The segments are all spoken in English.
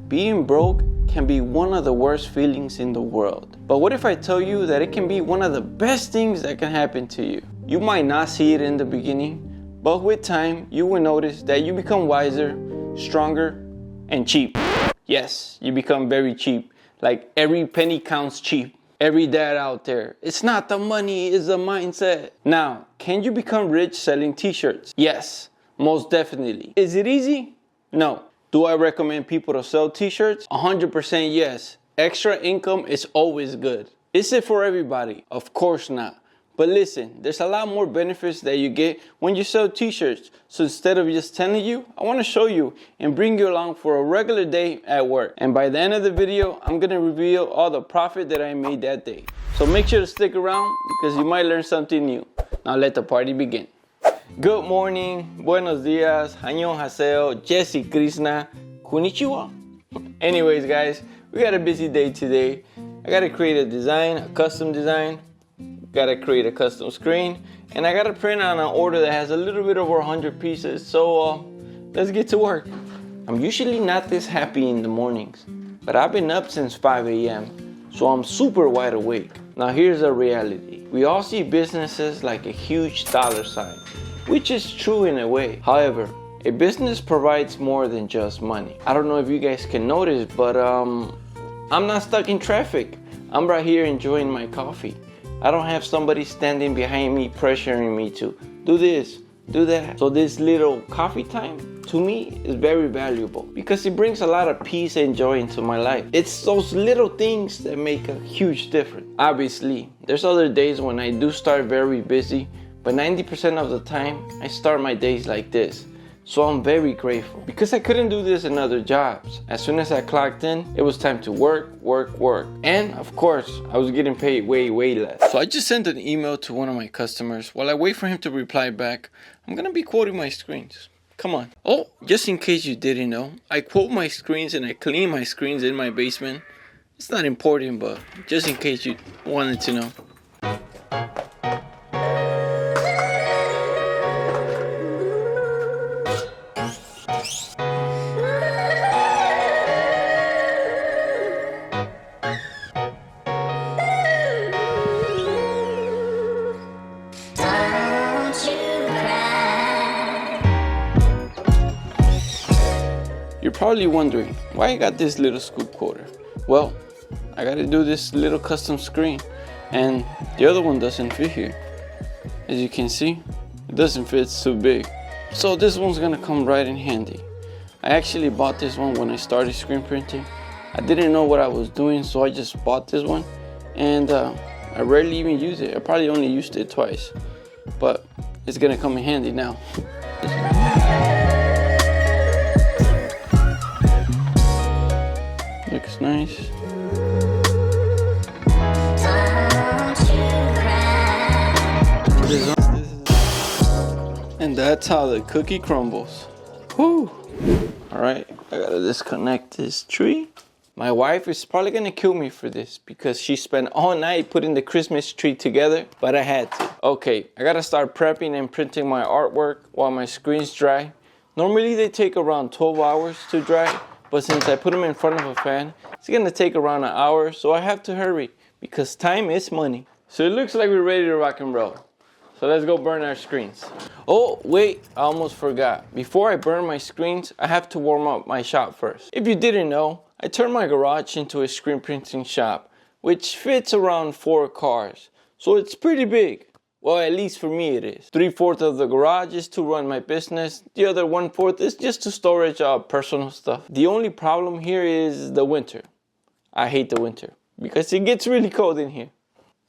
being broke can be one of the worst feelings in the world. But what if I tell you that it can be one of the best things that can happen to you? You might not see it in the beginning, but with time, you will notice that you become wiser, stronger, and cheap. Yes, you become very cheap. Like every penny counts cheap. Every dad out there, it's not the money, it's the mindset. Now, can you become rich selling t-shirts? Yes, most definitely. Is it easy? No. Do I recommend people to sell t-shirts? 100% yes. Extra income is always good. Is it for everybody? Of course not. But listen, there's a lot more benefits that you get when you sell t-shirts. So instead of just telling you, I want to show you and bring you along for a regular day at work. And by the end of the video, I'm going to reveal all the profit that I made that day. So make sure to stick around because you might learn something new. Now let the party begin. Good morning, buenos dias, annyeonghaseyo, Jesse Krishna, konnichiwa. Anyways guys, we got a busy day today. I got to create a design, a custom design. Gotta create a custom screen, and I gotta print on an order that has a little bit over 100 pieces. So let's get to work. I'm usually not this happy in the mornings, but I've been up since 5 a.m. so I'm super wide awake. Now here's the reality. We all see businesses like a huge dollar sign, which is true in a way. However, a business provides more than just money. I don't know if you guys can notice, but I'm not stuck in traffic. I'm right here enjoying my coffee. I don't have somebody standing behind me pressuring me to do this, do that. So this little coffee time to me is very valuable because it brings a lot of peace and joy into my life. It's those little things that make a huge difference. Obviously, there's other days when I do start very busy, but 90% of the time I start my days like this. So I'm very grateful because I couldn't do this in other jobs. As soon as I clocked in, it was time to work. And of course, I was getting paid way less. So I just sent an email to one of my customers. While I wait for him to reply back, I'm gonna be quoting my screens. Come on. Oh, just in case you didn't know, I quote my screens and I clean my screens in my basement. It's not important, but just in case you wanted to know. You're probably wondering why I got this little scoop quoter. Well, I gotta do this little custom screen and the other one doesn't fit here. As you can see, it doesn't fit, it's too big. So this one's gonna come right in handy. I actually bought this one when I started screen printing. I didn't know what I was doing, so I just bought this one and I rarely even use it. I probably only used it twice, but it's gonna come in handy now. Looks nice. And that's how the cookie crumbles. Whew. Alright, I gotta disconnect this tree. My wife is probably gonna kill me for this because she spent all night putting the Christmas tree together, but I had to. Okay, I gotta start prepping and printing my artwork while my screens dry. Normally they take around 12 hours to dry, but since I put them in front of a fan, it's gonna take around an hour, so I have to hurry because time is money. So it looks like we're ready to rock and roll. So let's go burn our screens. Oh, wait, I almost forgot. Before I burn my screens, I have to warm up my shop first. If you didn't know, I turned my garage into a screen printing shop, which fits around 4 cars. So it's pretty big. Well, at least for me it is. 3/4 of the garage is to run my business. The other 1/4 is just to storage personal stuff. The only problem here is the winter. I hate the winter because it gets really cold in here.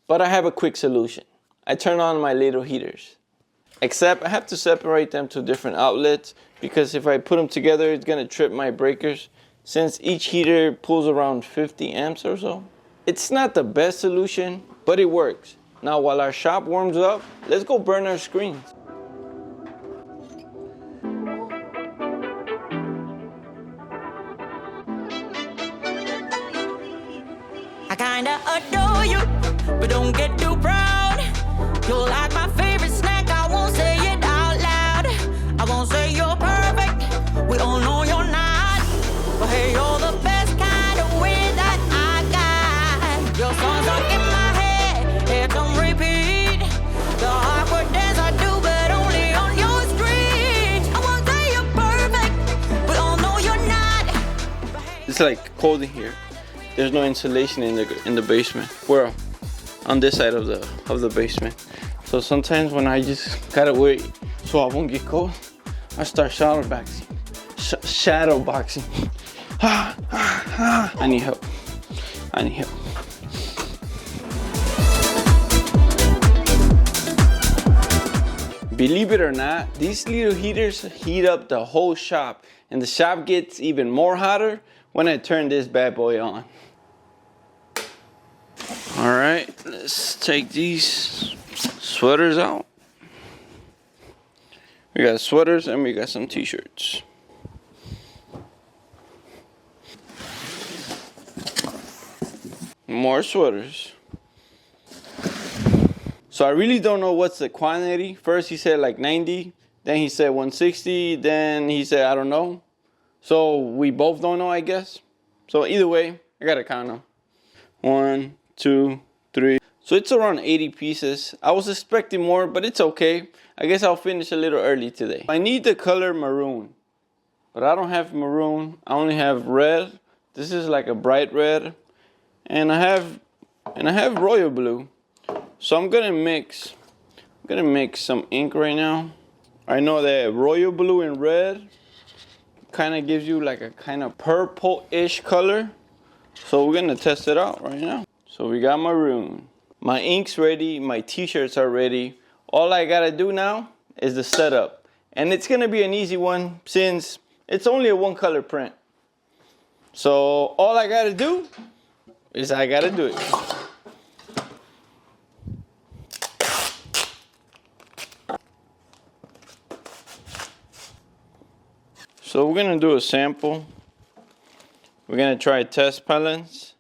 But I have a quick solution. I turn on my little heaters. Except I have to separate them to different outlets because if I put them together, it's gonna trip my breakers since each heater pulls around 50 amps or so. It's not the best solution, but it works. Now while our shop warms up, let's go burn our screens. I kinda adore you, but don't get too proud. You're like my favorite snack, I won't say it out loud. I won't say you're perfect, we all know you're not. But hey, you're the best. it's like cold in here. There's no insulation in the basement. We're on this side of the basement. So sometimes when I just gotta wait so I won't get cold, I start shadow boxing. Shadow boxing. I need help. I need help. Believe it or not, these little heaters heat up the whole shop, and the shop gets even more hotter when I turn this bad boy on. All right, let's take these sweaters out. We got sweaters and we got some t-shirts. More sweaters. So I really don't know what's the quantity. First he said like 90, then he said 160, then he said I don't know. So we both don't know, I guess. So either way, I gotta count them. 1, 2, 3. So it's around 80 pieces. I was expecting more, but it's okay. I guess I'll finish a little early today. I need the color maroon, but I don't have maroon. I only have red. This is like a bright red, and I have royal blue. So I'm gonna mix some ink right now. I know that royal blue and red kind of gives you like a kind of purple-ish color. So we're gonna test it out right now. So we got maroon. My ink's ready, my t-shirts are ready. All I gotta do now is the setup. And it's gonna be an easy one since it's only a one color print. So all I gotta do is I gotta do it. So we're gonna do a sample. We're gonna try test pellets,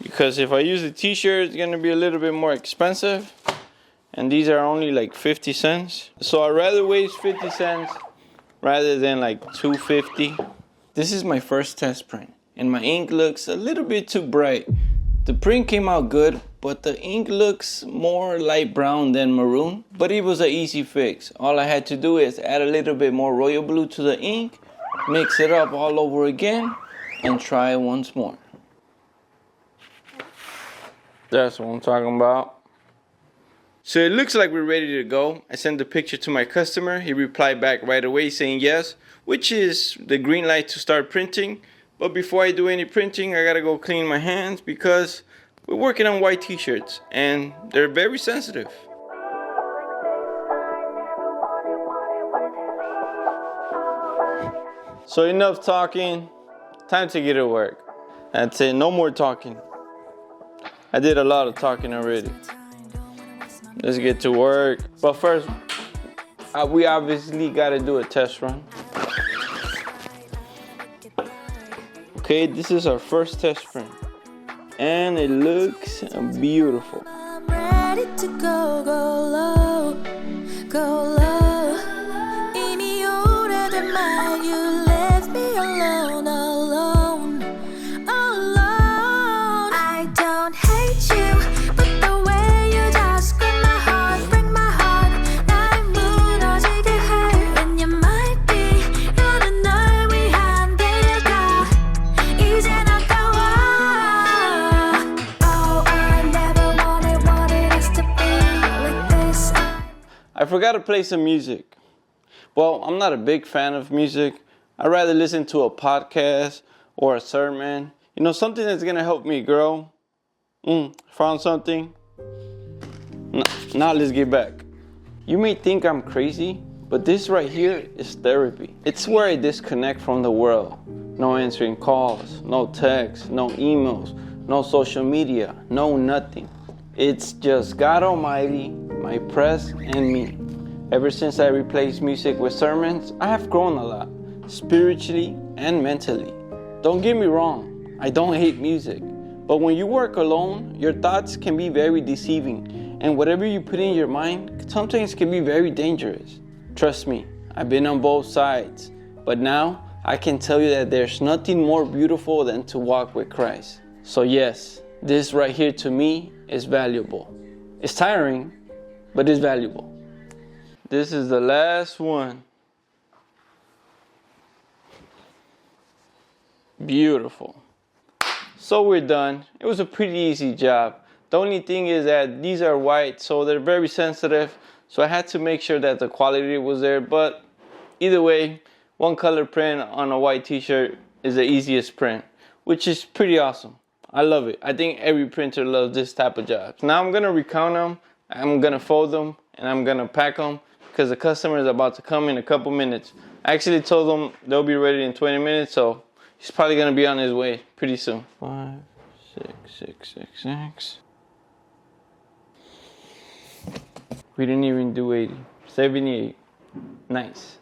because if I use the t-shirt, it's gonna be a little bit more expensive, and these are only like 50 cents. So I'd rather waste 50 cents rather than like $2.50. This is my first test print, and my ink looks a little bit too bright. The print came out good, but the ink looks more light brown than maroon. But it was an easy fix. All I had to do is add a little bit more royal blue to the ink, mix it up all over again, and try it once more. That's what I'm talking about. So it looks like we're ready to go. I sent the picture to my customer. He replied back right away saying yes, which is the green light to start printing. But before I do any printing, I gotta go clean my hands because we're working on white t-shirts and they're very sensitive. So enough talking, time to get to work. That's it, no more talking. I did a lot of talking already. Let's get to work. But first, we obviously gotta do a test run. Okay, this is our first test print, and it looks beautiful. I'm ready to go low, go low. 이미 오래된 말, you left me alone, alone, alone. I don't hate you, but the way you just grip my heart, break my heart. 날 무너지게 해, and you might be 너는 날 위한 데려가. 이제 나가와. Oh, I never wanted us to be like this. I forgot to play some music. Well, I'm not a big fan of music. I'd rather listen to a podcast or a sermon. You know, something that's gonna help me grow. Found something. Now let's get back. You may think I'm crazy, but this right here is therapy. It's where I disconnect from the world. No answering calls, no texts, no emails, no social media, no nothing. It's just God Almighty, my press, and me. Ever since I replaced music with sermons, I have grown a lot, spiritually and mentally. Don't get me wrong, I don't hate music. But when you work alone, your thoughts can be very deceiving, and whatever you put in your mind sometimes can be very dangerous. Trust me, I've been on both sides, but now I can tell you that there's nothing more beautiful than to walk with Christ. So yes, this right here to me is valuable. It's tiring, but it's valuable. This is the last one. Beautiful. So we're done. It was a pretty easy job. The only thing is that these are white, so they're very sensitive. So I had to make sure that the quality was there. But either way, one color print on a white t-shirt is the easiest print, which is pretty awesome. I love it. I think every printer loves this type of job. Now I'm gonna recount them, I'm gonna fold them, and I'm gonna pack them because the customer is about to come in a couple minutes. I actually told them they'll be ready in 20 minutes, so he's probably gonna be on his way pretty soon. 5, 6, 6, 6, 6. We didn't even do 80. 78. Nice.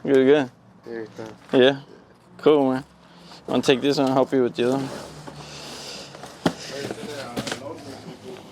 Good, good. Yeah. Cool, man. I'm gonna take this one and help you with the other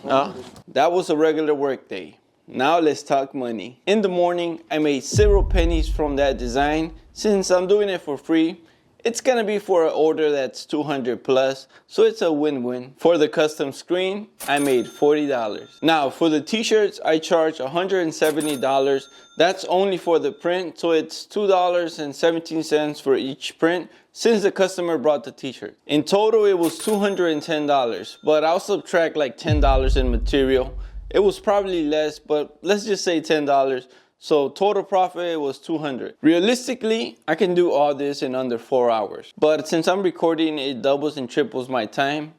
one. That was a regular work day. Now let's talk money. In the morning, I made several pennies from that design. Since I'm doing it for free, it's gonna be for an order that's 200 plus, so it's a win-win. For the custom screen, I made $40. Now for the t-shirts, I charge $170. That's only for the print, so it's $2.17 for each print since the customer brought the t-shirt. In total, it was $210, but I'll subtract like $10 in material. It was probably less, but let's just say $10. So total profit was $200. Realistically, I can do all this in under 4 hours. But since I'm recording, it doubles and triples my time.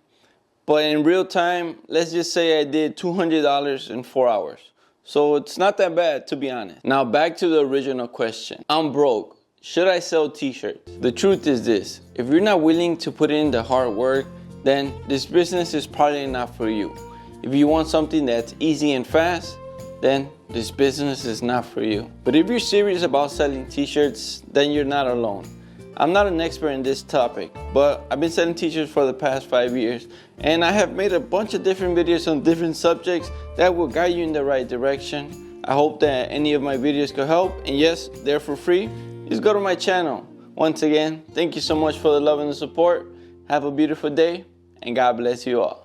But in real time, let's just say I did $200 in 4 hours. So it's not that bad, to be honest. Now back to the original question. I'm broke. Should I sell t-shirts? The truth is this. If you're not willing to put in the hard work, then this business is probably not for you. If you want something that's easy and fast, then this business is not for you. But if you're serious about selling t-shirts, then you're not alone. I'm not an expert in this topic, but I've been selling t-shirts for the past 5 years, and I have made a bunch of different videos on different subjects that will guide you in the right direction. I hope that any of my videos could help, and yes, they're for free. Just go to my channel. Once again, thank you so much for the love and the support. Have a beautiful day, and God bless you all.